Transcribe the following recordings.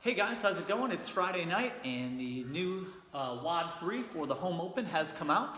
Hey guys, how's it going? It's Friday night and the new WOD 3 for the home open has come out.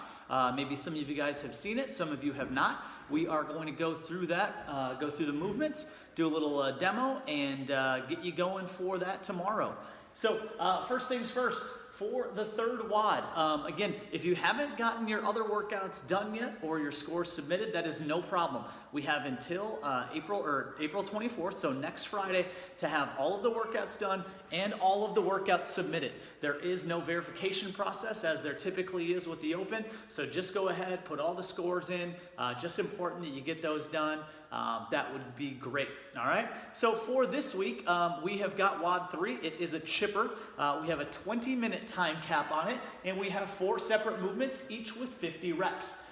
Maybe some of you guys have seen it, some of you have not. We are going to go through that, go through the movements, do a little demo, and get you going for that tomorrow. So first things first, for the third WOD. Again, if you haven't gotten your other workouts done yet or your scores submitted, that is no problem. We have until April 24th, so next Friday, to have all of the workouts done and all of the workouts submitted. There is no verification process as there typically is with the Open, so just go ahead, put all the scores in. Just important that you get those done. That would be great. All right. So for this week, we have got WOD 3. It is a chipper. We have a 20-minute time cap on it, and we have 4 separate movements, each with 50 reps.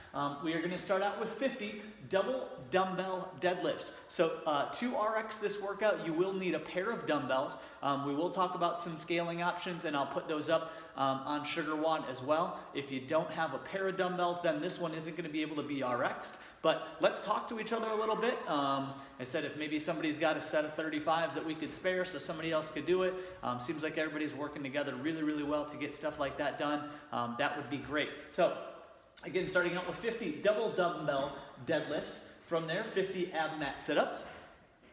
We are going to start out with 50 double dumbbell deadlifts. So to RX this workout, you will need a pair of dumbbells. We will talk about some scaling options, and I'll put those up on Sugar WOD as well. If you don't have a pair of dumbbells, then this one isn't going to be able to be RX'd. But let's talk to each other a little bit. I said if maybe somebody's got a set of 35s that we could spare so somebody else could do it. Seems like everybody's working together really, really well to get stuff like that done. That would be great. So again, starting out with 50 double dumbbell deadlifts. From there, 50 ab mat sit-ups.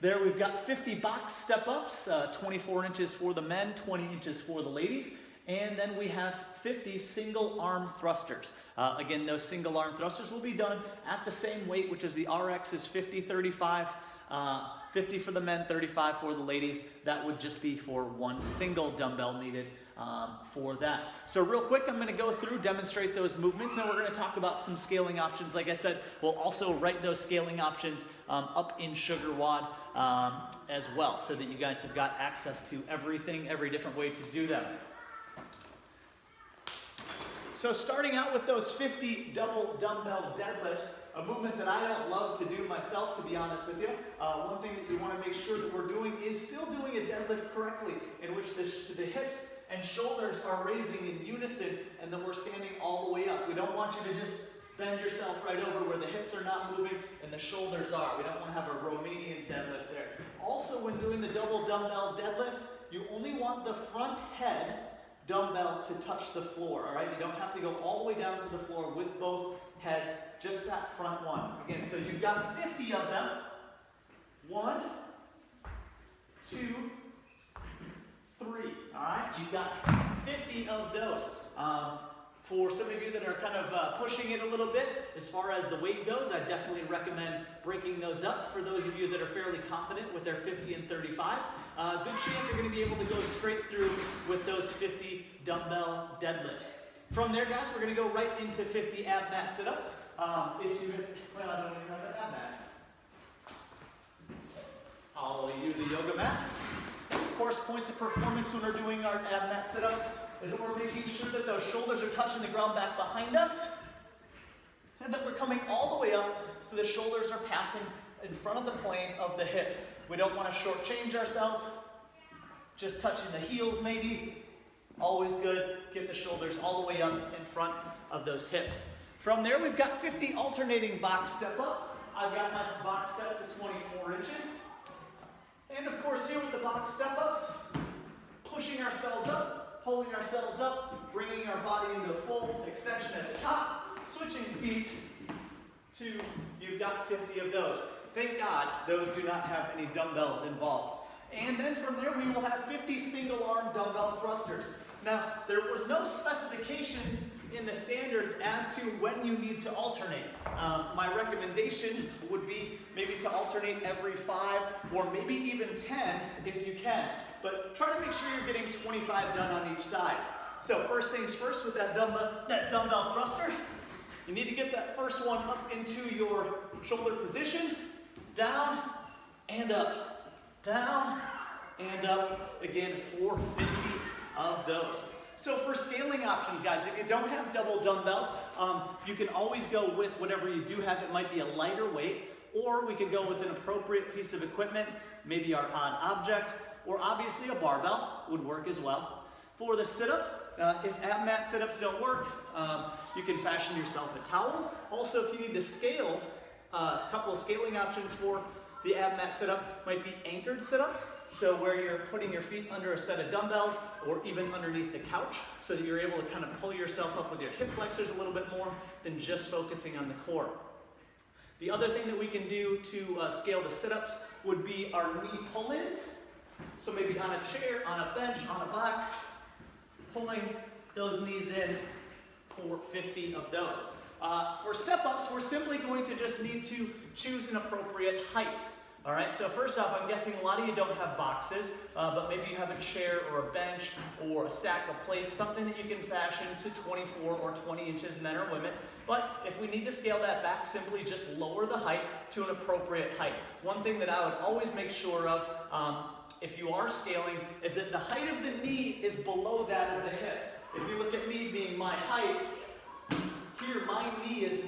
There we've got 50 box step-ups, 24 inches for the men, 20 inches for the ladies. And then we have 50 single arm thrusters. Again, those single arm thrusters will be done at the same weight, which is the RX is 50, 35, 50 for the men, 35 for the ladies. That would just be for one single dumbbell needed for that. So real quick, I'm going to go through, demonstrate those movements, and we're going to talk about some scaling options. Like I said, we'll also write those scaling options up in Sugar WOD as well, so that you guys have got access to everything, every different way to do them. So starting out with those 50 double dumbbell deadlifts, a movement that I don't love to do myself, to be honest with you. One thing that you want to make sure that we're doing is still doing a deadlift correctly, in which the hips and shoulders are raising in unison, and then we're standing all the way up. We don't want you to just bend yourself right over where the hips are not moving and the shoulders are. We don't want to have a Romanian deadlift there. Also, when doing the double dumbbell deadlift, you only want the front head dumbbell to touch the floor, all right? You don't have to go all the way down to the floor with both heads, just that front one. Again, so you've got 50 of them. 1, 2, 3, all right? You've got 50 of those. For some of you that are kind of pushing it a little bit, as far as the weight goes, I definitely recommend breaking those up. For those of you that are fairly confident with their 50 and 35s, good chance you're going to be able to go straight through with those 50 dumbbell deadlifts. From there, guys, we're going to go right into 50 ab mat sit-ups. Well, I don't even have an ab mat. I'll use a yoga mat. Of course, points of performance when we're doing our ab mat sit-ups is that we're making sure that those shoulders are touching the ground back behind us, and that we're coming all the way up so the shoulders are passing in front of the plane of the hips. We don't want to shortchange ourselves, just touching the heels maybe. Always good. Get the shoulders all the way up in front of those hips. From there, we've got 50 alternating box step-ups. I've got my box set to 24 inches. And of course, here with the box step-ups, pushing ourselves up, pulling ourselves up, bringing our body into full extension at the top, switching feet to, you've got 50 of those. Thank God those do not have any dumbbells involved. And then from there, we will have 50 single arm dumbbell thrusters. Now, there was no specifications in the standards as to when you need to alternate. My recommendation would be maybe to alternate every 5 or maybe even 10 if you can. But try to make sure you're getting 25 done on each side. So first things first, with that dumbbell thruster, you need to get that first one up into your shoulder position, down and up, down and up, again, for 50 of those. So for scaling options, guys, if you don't have double dumbbells, you can always go with whatever you do have. It might be a lighter weight, or we could go with an appropriate piece of equipment, maybe our odd object, or obviously a barbell would work as well. For the sit-ups, if ab mat sit-ups don't work, you can fashion yourself a towel. Also, if you need to scale, a couple of scaling options for The ab mat sit-up might be anchored sit-ups, so where you're putting your feet under a set of dumbbells or even underneath the couch so that you're able to kind of pull yourself up with your hip flexors a little bit more than just focusing on the core. The other thing that we can do to scale the sit-ups would be our knee pull-ins. So maybe on a chair, on a bench, on a box, pulling those knees in for 50 of those. For step-ups, we're simply going to just need to choose an appropriate height. All right, so first off, I'm guessing a lot of you don't have boxes, but maybe you have a chair or a bench or a stack of plates, something that you can fashion to 24 or 20 inches, men or women. But if we need to scale that back, simply just lower the height to an appropriate height. One thing that I would always make sure of, if you are scaling, is that the height of the knee is below that of the hip. If you look at me being my height, here my knee is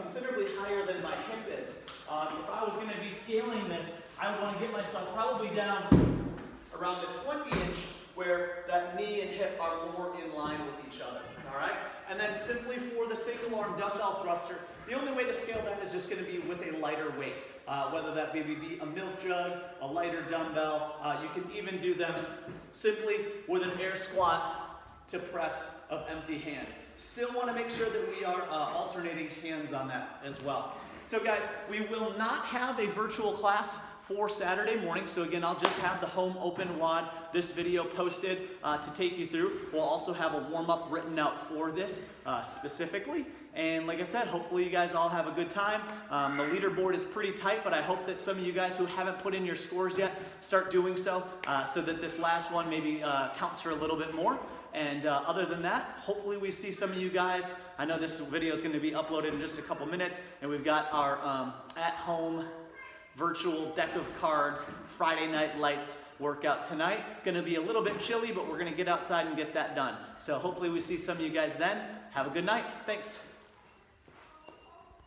considerably higher than my hip is. If I was going to be scaling this, I would want to get myself probably down around the 20-inch where that knee and hip are more in line with each other. All right? And then simply for the single arm dumbbell thruster, the only way to scale that is just going to be with a lighter weight. Whether that maybe be a milk jug, a lighter dumbbell, you can even do them simply with an air squat to press of empty hand. Still want to make sure that we are alternating hands on that as well. So guys, we will not have a virtual class for Saturday morning. So again, I'll just have the home open WOD, this video posted to take you through. We'll also have a warm-up written out for this specifically. And like I said, hopefully you guys all have a good time. The leaderboard is pretty tight, but I hope that some of you guys who haven't put in your scores yet start doing so that this last one maybe counts for a little bit more. And other than that, hopefully we see some of you guys. I know this video is going to be uploaded in just a couple minutes, and we've got our at-home virtual deck of cards Friday Night Lights workout tonight. Going to be a little bit chilly, but we're going to get outside and get that done. So hopefully we see some of you guys then. Have a good night. Thanks.